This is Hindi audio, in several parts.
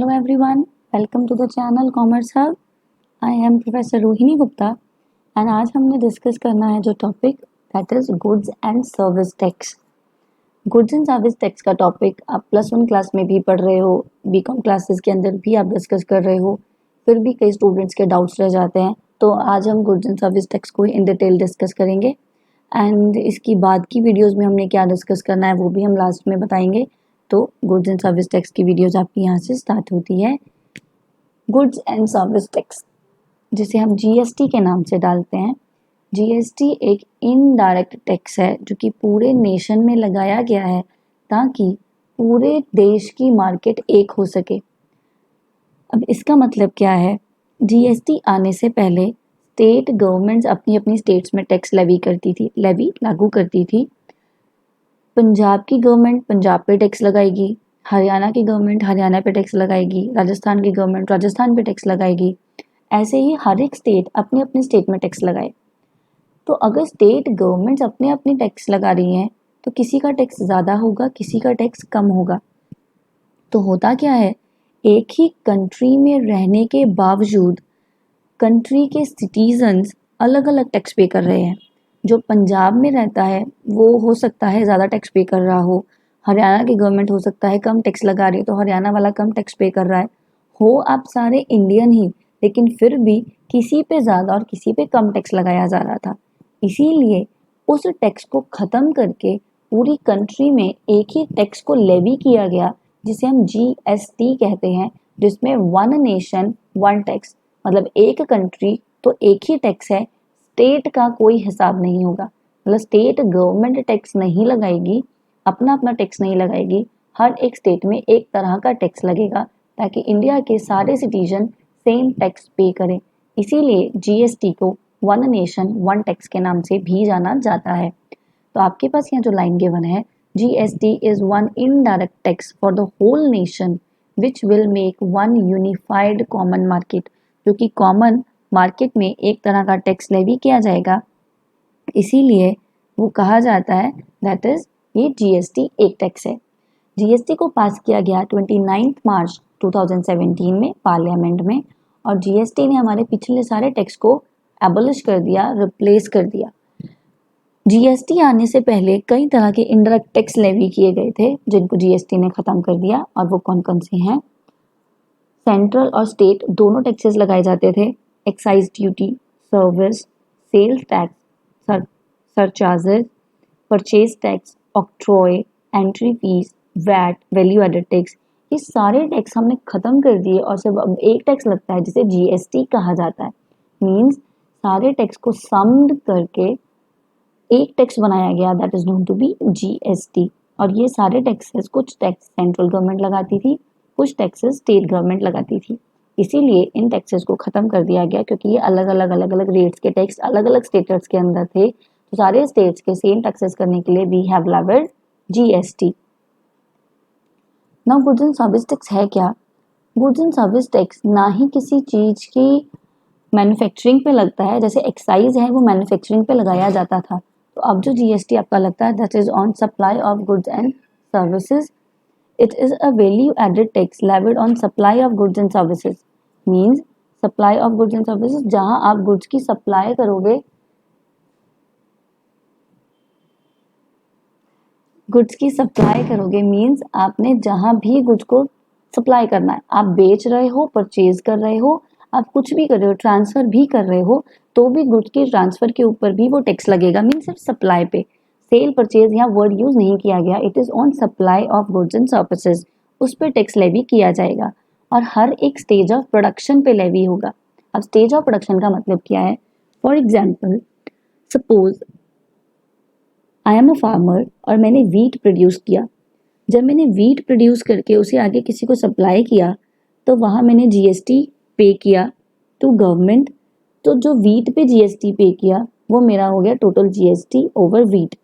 Hello everyone, welcome to the channel Commerce Hub. I am Professor Rohini Gupta and आज हमने डिस्कस करना है जो topic that is goods and service tax. Goods and service tax का टॉपिक आप +1 क्लास में भी पढ़ रहे हो, बीकॉम क्लासेस के अंदर भी आप डिस्कस कर रहे हो, फिर भी कई स्टूडेंट्स के डाउट्स रह जाते हैं। तो आज हम गुड्स एंड सर्विस टैक्स को इन डिटेल डिस्कस करेंगे एंड इसकी बाद की वीडियोज़ में हमने क्या डिस्कस करना है वो भी हम लास्ट में बताएंगे। तो गुड्स एंड सर्विस टैक्स की वीडियोज़ आपकी यहाँ से स्टार्ट होती है। गुड्स एंड सर्विस टैक्स जिसे हम जीएसटी के नाम से डालते हैं। जीएसटी एक इनडायरेक्ट टैक्स है जो कि पूरे नेशन में लगाया गया है ताकि पूरे देश की मार्केट एक हो सके। अब इसका मतलब क्या है? जीएसटी आने से पहले स्टेट गवर्नमेंट्स अपनी अपनी स्टेट्स में टैक्स लागू करती थी। पंजाब की गवर्नमेंट पंजाब पे टैक्स लगाएगी, हरियाणा की गवर्नमेंट हरियाणा पे टैक्स लगाएगी, राजस्थान की गवर्नमेंट राजस्थान पे टैक्स लगाएगी। ऐसे ही हर एक स्टेट अपने अपने स्टेट में टैक्स लगाए। तो अगर स्टेट गवर्नमेंट्स अपने अपने टैक्स लगा रही हैं तो किसी का टैक्स ज़्यादा होगा, किसी का टैक्स कम होगा। तो होता क्या है, एक ही कंट्री में रहने के बावजूद कंट्री के सिटीजन्स अलग अलग टैक्स पे कर रहे हैं। जो पंजाब में रहता है वो हो सकता है ज़्यादा टैक्स पे कर रहा हरियाणा की गवर्नमेंट हो सकता है कम टैक्स लगा रही है तो हरियाणा वाला कम टैक्स पे कर रहा है। हो आप सारे इंडियन ही, लेकिन फिर भी किसी पे ज़्यादा और किसी पे कम टैक्स लगाया जा रहा था। इसीलिए उस टैक्स को ख़त्म करके पूरी कंट्री में एक ही टैक्स को लेवी किया गया जिसे हम जीएसटी कहते हैं, जिसमें वन नेशन वन टैक्स, मतलब एक कंट्री तो एक ही टैक्स है, स्टेट का कोई हिसाब नहीं होगा। मतलब स्टेट गवर्नमेंट टैक्स नहीं लगाएगी, अपना अपना टैक्स नहीं लगाएगी, हर एक स्टेट में एक तरह का टैक्स लगेगा ताकि इंडिया के सारे सिटीजन सेम टैक्स पे करें। इसीलिए जीएसटी को वन नेशन वन टैक्स के नाम से भी जाना जाता है। तो आपके पास यहाँ जो लाइन गिवन है, GST is one indirect tax for the whole nation which will make one unified common market, जो कि कॉमन मार्केट में एक तरह का टैक्स लेवी किया जाएगा। इसीलिए वो कहा जाता है दैट इज ये जीएसटी एक टैक्स है। जीएसटी को पास किया गया 29 मार्च 2017 में पार्लियामेंट में, और जीएसटी ने हमारे पिछले सारे टैक्स को एबॉलिश कर दिया, रिप्लेस कर दिया। जीएसटी आने से पहले कई तरह के इनडायरेक्ट टैक्स लेवी किए गए थे जिनको जीएसटी ने ख़त्म कर दिया, और वो कौन कौन से हैं? सेंट्रल और स्टेट दोनों टैक्सेस लगाए जाते थे। Excise duty, service, sales tax, surcharges, purchase tax, octroi, entry fees, VAT, value added tax, ये सारे टैक्स हमने ख़त्म कर दिए और सिर्फ अब एक टैक्स लगता है जिसे जीएसटी कहा जाता है। मीन्स सारे टैक्स को सम्ड करके एक टैक्स बनाया गया that is known to be GST. और ये सारे टैक्सेस, कुछ टैक्स सेंट्रल गवर्नमेंट लगाती थी, कुछ टैक्सेस स्टेट गवर्नमेंट लगाती थी। इसीलिए इन टैक्सेस को ख़त्म कर दिया गया क्योंकि ये अलग अलग रेट्स के टैक्स अलग अलग स्टेट्स के अंदर थे। तो सारे स्टेट्स के सेम टैक्सेस करने के लिए we have levied GST. Now goods and service tax है क्या? गुड्स एंड सर्विस टैक्स ना ही किसी चीज़ की मैन्युफैक्चरिंग पे लगता है, जैसे एक्साइज है वो मैन्युफैक्चरिंग पे लगाया जाता था। तो अब जो जीएसटी आपका लगता है that is on supply of goods and services. It is a value added tax levied on supply of goods and services. Means supply of goods and services, जहाँ आप goods की supply करोगे, goods की supply करोगे means आपने जहाँ भी goods को supply करना है, आप बेच रहे हो, परचेज कर रहे हो, आप कुछ भी कर रहे हो, ट्रांसफ़र भी कर रहे हो, तो भी गुड्स की ट्रांसफ़र के ऊपर भी वो टैक्स लगेगा। मीन्स सिर्फ सप्लाई पे, सेल परचेज यहाँ वर्ड यूज़ नहीं किया गया, it is on supply of goods and services, उस पर टैक्स लेवी किया जाएगा। और हर एक स्टेज ऑफ प्रोडक्शन पे लेवी होगा। अब स्टेज ऑफ प्रोडक्शन का मतलब क्या है? For example, suppose I am a farmer और मैंने वीट प्रोड्यूस किया। जब मैंने वीट प्रोड्यूस करके उसे आगे किसी को सप्लाई किया तो वहाँ मैंने जीएसटी पे किया टू गवर्नमेंट। तो जो वीट पे जीएसटी पे किया वो मेरा हो गया टोटल जीएसटी ओवर वीट।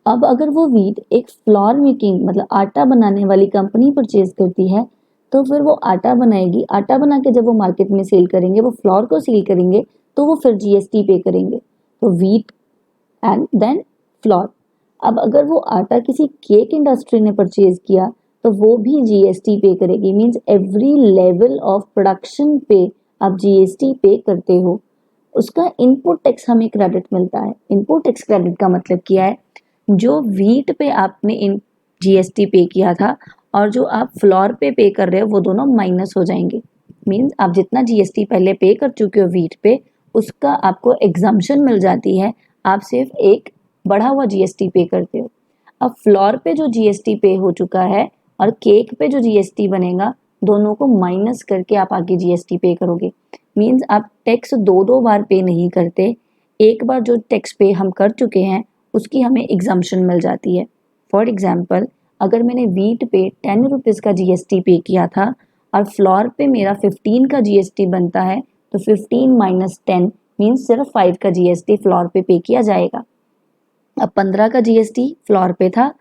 अब अगर वो वीट एक फ्लोर मेकिंग मतलब आटा बनाने वाली कंपनी परचेज करती है तो फिर वो आटा बनाएगी, आटा बना के जब वो मार्केट में सेल करेंगे, वो फ्लोर को सेल करेंगे तो वो फिर जीएसटी पे करेंगे। तो वीट एंड देन फ्लोर। अब अगर वो आटा किसी केक इंडस्ट्री ने परचेज किया तो वो भी जीएसटी पे करेगी। Means every level of production पे आप जीएसटी पे करते हो, उसका इनपुट टैक्स हमें क्रेडिट मिलता है। इनपुट टैक्स क्रेडिट का मतलब क्या है, जो व्हीट पे आपने इन जीएसटी पे किया था और जो आप फ्लोर पे कर रहे हो वो दोनों माइनस हो जाएंगे। मीन्स आप जितना जीएसटी पहले पे कर चुके हो व्हीट पे, उसका आपको एग्जम्पशन मिल जाती है, आप सिर्फ एक बढ़ा हुआ जीएसटी पे करते हो। अब फ्लोर पे जो जीएसटी पे हो चुका है और केक पे जो जीएसटी बनेगा, दोनों को माइनस करके आप आगे जीएसटी पे करोगे। मीन्स आप टैक्स दो दो बार पे नहीं करते, एक बार जो टैक्स पे हम कर चुके हैं उसकी हमें एग्जम्पशन मिल जाती है। फॉर एग्जाम्पल, अगर मैंने व्हीट पे 10 रुपीज़ का जीएसटी पे किया था और फ्लोर पे मेरा 15 का जीएसटी बनता है, तो 15 माइनस 10 मीन्स सिर्फ 5 का जीएसटी फ्लोर पे किया जाएगा। अब 15 का जीएसटी फ्लोर पे था।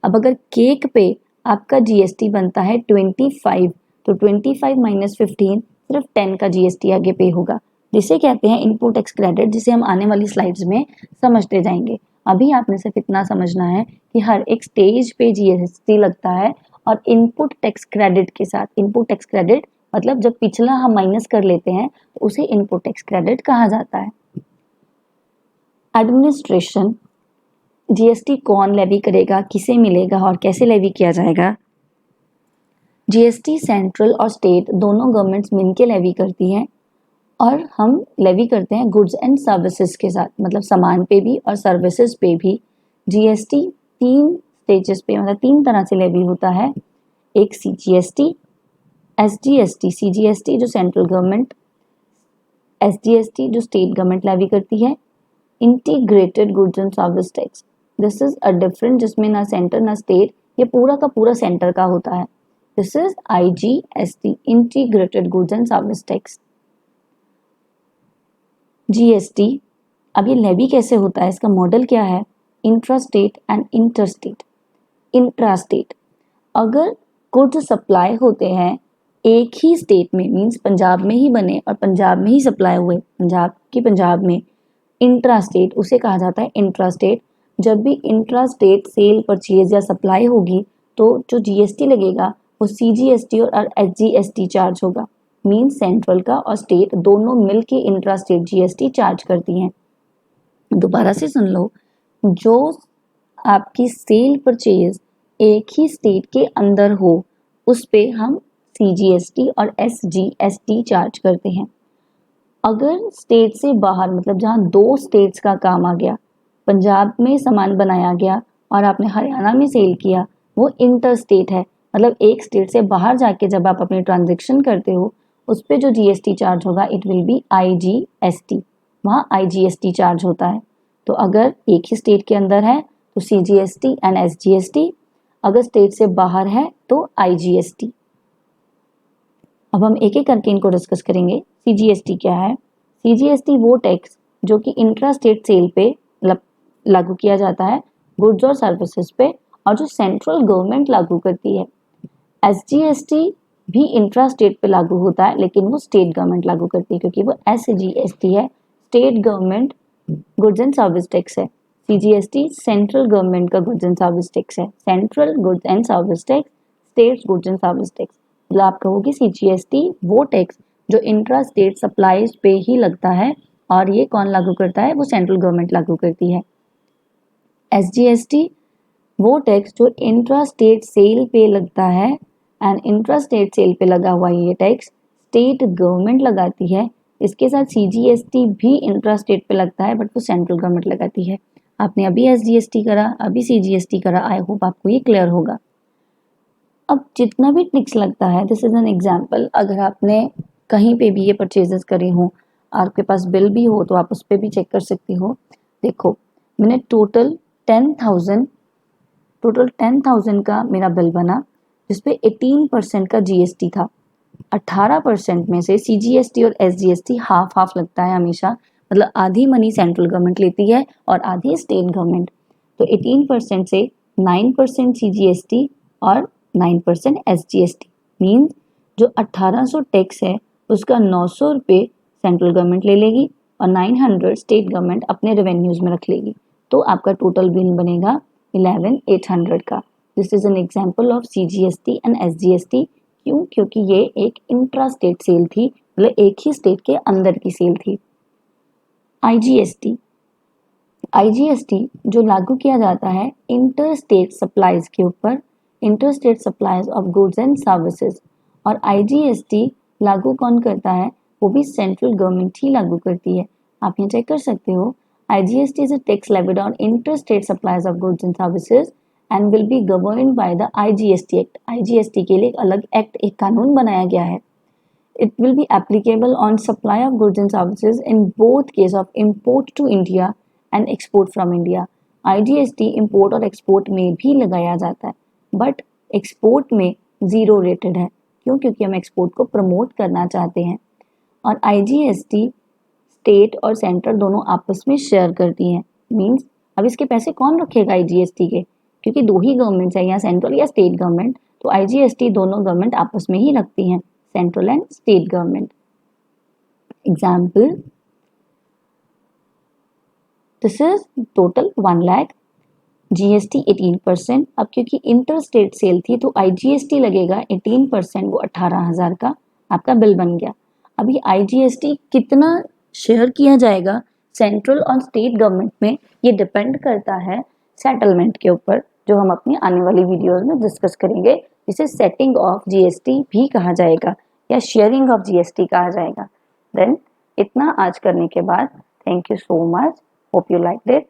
अब अगर केक पे आपका जीएसटी बनता है 25, तो 25 माइनस 15 सिर्फ 10 का जीएसटी आगे पे होगा, जिसे कहते हैं इनपुट टैक्स क्रेडिट, जिसे हम आने वाली स्लाइड्स में समझते जाएंगे। अभी आपने सिर्फ इतना समझना है कि हर एक स्टेज पे जीएसटी लगता है और इनपुट टैक्स क्रेडिट के साथ। इनपुट टैक्स क्रेडिट मतलब जब पिछला हम माइनस कर लेते हैं तो उसे इनपुट टैक्स क्रेडिट कहा जाता है। एडमिनिस्ट्रेशन, जीएसटी कौन लेवी करेगा, किसे मिलेगा और कैसे लेवी किया जाएगा। जीएसटी सेंट्रल और स्टेट दोनों गवर्नमेंट्स मिलके लेवी करती हैं और हम लेवी करते हैं गुड्स एंड सर्विसेज के साथ, मतलब सामान पे भी और सर्विसेज पे भी। जीएसटी 3 स्टेजेस पे, मतलब 3 तरह से लेवी होता है। एक सीजीएसटी, एसजीएसटी। सीजीएसटी जो सेंट्रल गवर्नमेंट, एसजीएसटी जो स्टेट गवर्नमेंट लेवी करती है। Integrated goods and service tax, this is a different, जिसमें ना सेंटर ना स्टेट, ये पूरा का पूरा सेंटर का होता है। This is IGST, integrated goods and service tax. GST, अब ये लेवी कैसे होता है, इसका मॉडल क्या है, intra state and interstate. Intra state, अगर गुड्स सप्लाई होते हैं एक ही स्टेट में, मीन्स पंजाब में ही बने और पंजाब में ही सप्लाई हुए, पंजाब में, इंट्रा स्टेट उसे कहा जाता है इंट्रा स्टेट। जब भी इंट्रा स्टेट सेल, परचेज या सप्लाई होगी तो जो जीएसटी लगेगा वो सीजीएसटी और एसजीएसटी चार्ज होगा। मीन्स सेंट्रल का और स्टेट दोनों मिलके इंट्रा स्टेट जीएसटी चार्ज करती हैं। दोबारा से सुन लो, जो आपकी सेल परचेज एक ही स्टेट के अंदर हो उस पे हम सीजीएसटी और एसजीएसटी चार्ज करते हैं। अगर स्टेट से बाहर, मतलब जहाँ 2 स्टेट्स का काम आ गया, पंजाब में सामान बनाया गया और आपने हरियाणा में सेल किया, वो इंटर स्टेट है। मतलब एक स्टेट से बाहर जाके जब आप अपनी ट्रांजेक्शन करते हो उस पर जो जीएसटी चार्ज होगा इट विल बी आईजीएसटी, वहाँ आईजीएसटी चार्ज होता है। तो अगर एक ही स्टेट के अंदर है तो सीजीएसटी एंड एसजीएसटी, अगर स्टेट से बाहर है तो आईजीएसटी। अब हम एक एक करके इनको डिस्कस करेंगे। सीजीएसटी क्या है? सीजीएसटी वो टैक्स जो कि इंट्रा स्टेट सेल पे लागू किया जाता है, गुड्स और सर्विसेज पे, और जो सेंट्रल गवर्नमेंट लागू करती है। एसजीएसटी भी इंट्रा स्टेट पे लागू होता है लेकिन वो स्टेट गवर्नमेंट लागू करती है, क्योंकि वो एसजीएसटी है, state government goods and service tax है। सीजीएसटी सेंट्रल गवर्नमेंट का गुड्स एंड सर्विस टैक्स है, central goods and service tax, state goods and service tax. मतलब आप कहोगे सीजीएसटी वो टैक्स जो इंट्रा स्टेट सप्लाईज पे ही लगता है और ये कौन लागू करता है, वो सेंट्रल गवर्नमेंट लागू करती है। एसजीएसटी वो टैक्स जो इंट्रा स्टेट सेल पे लगता है, एंड इंट्रा स्टेट सेल पे लगा हुआ ये टैक्स स्टेट गवर्नमेंट लगाती है। इसके साथ सीजीएसटी भी इंट्रा स्टेट पे लगता है बट वो सेंट्रल गवर्नमेंट लगाती है। आपने अभी एसजीएसटी करा, अभी सीजीएसटी करा, आई होप आपको ये क्लियर होगा। अब जितना भी टैक्स लगता है, दिस इज एन एग्जाम्पल, अगर आपने कहीं पे भी ये परचेजेस करे हो, आपके पास बिल भी हो तो आप उस पर भी चेक कर सकती हो। देखो, मैंने टोटल 10,000 का मेरा बिल बना जिसपे 18% का जीएसटी था। 18% में से सीजीएसटी और एसजीएसटी हाफ हाफ लगता है हमेशा, मतलब आधी मनी सेंट्रल गवर्नमेंट लेती है और आधी स्टेट गवर्नमेंट। तो 18% से 9% सीजीएसटी और 9% एसजीएसटी, मीन्स जो 1800 टैक्स है उसका 900 रुपये सेंट्रल गवर्नमेंट ले लेगी और 900 स्टेट गवर्नमेंट अपने रेवेन्यूज में रख लेगी। तो आपका टोटल बिल बनेगा 11,800 का। This is an example of CGST and SGST। क्यों? क्योंकि ये एक इंट्रा स्टेट सेल थी, मतलब एक ही स्टेट के अंदर की सेल थी। IGST जो लागू किया जाता है इंटर स्टेट सप्लाईज के ऊपर, inter state supplies of goods and services. और IGST लागू कौन करता है? वो भी सेंट्रल गवर्नमेंट ही लागू करती है। आप यहाँ चेक कर सकते हो, IGST is a tax levied on interstate supplies of goods and services and will be governed by the IGST Act। IGST के लिए एक अलग एक्ट, एक कानून बनाया गया है। It will be applicable on supply of goods and services in both case of import to India and export from India। IGST import और export में भी लगाया जाता है, बट export में जीरो रेटेड है। क्यों? क्योंकि हम एक्सपोर्ट को प्रमोट करना चाहते हैं। और IGST स्टेट और सेंट्रल दोनों आपस में शेयर करती हैं। मीन्स अब इसके पैसे कौन रखेगा IGST के? क्योंकि दो ही गवर्नमेंट है, या सेंट्रल या स्टेट गवर्नमेंट, तो IGST दोनों गवर्नमेंट आपस में ही रखती हैं, central and state government. Example, this is total 1 lakh, GST 18%। अब क्योंकि इंटर स्टेट सेल थी तो IGST लगेगा 18%, वो 18,000 का आपका बिल बन गया। अभी IGST कितना शेयर किया जाएगा सेंट्रल और स्टेट गवर्नमेंट में, ये डिपेंड करता है सेटलमेंट के ऊपर, जो हम अपनी आने वाली वीडियोस में डिस्कस करेंगे, जिसे सेटिंग ऑफ GST भी कहा जाएगा या शेयरिंग ऑफ GST कहा जाएगा। देन इतना आज करने के बाद thank you so much, hope you liked it.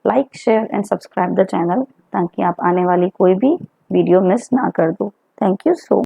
Like, share and subscribe the channel ताकि आप आने वाली कोई भी वीडियो मिस ना कर दो। Thank you so